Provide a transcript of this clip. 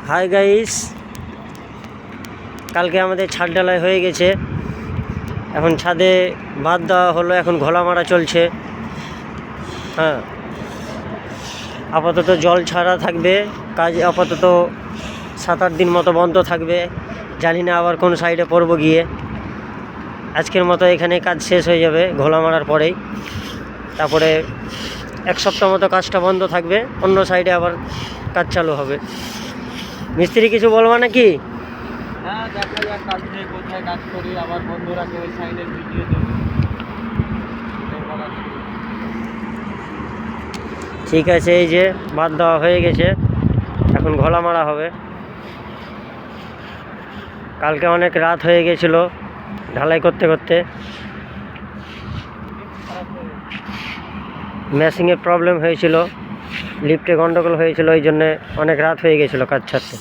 Hi guys, কালকে আমাদের ছাদ ঢালাই হয়ে গেছে। এখন ছাদে বাঁধ দেওয়া হলো, এখন ঘোলা মারা চলছে। হ্যাঁ, আপাতত জল ছাড়া থাকবে, কাজ আপাতত 7-8 দিন মতো বন্ধ থাকবে। জানি না আবার কোন সাইডে পড়বো গিয়ে। আজকের মতো এখানে কাজ শেষ হয়ে যাবে ঘোলা মারার পরেই। তারপরে 1 সপ্তাহ মতো কাজটা বন্ধ থাকবে, অন্য সাইডে আবার কাজ চালু হবে। মিস্ত্রি কিছু বলবা নাকি? হ্যাঁ, দেখা যাক কালকে কোথায় কাজ করি, আবার বন্ধুরাকে ওই সাইডের ভিডিও দেবো। ঠিক আছে, এই যে বাঁধ দেওয়া হয়ে গেছে, এখন ঘোলা মারা হবে। কালকে অনেক রাত হয়ে গেছিল ঢালাই করতে করতে। মেশিনের প্রবলেম হয়েছিল, লিফটে গন্ডগোল হয়েছিল, ওই জন্যে অনেক রাত হয়ে গেছিলো কাজ ছাড়তে।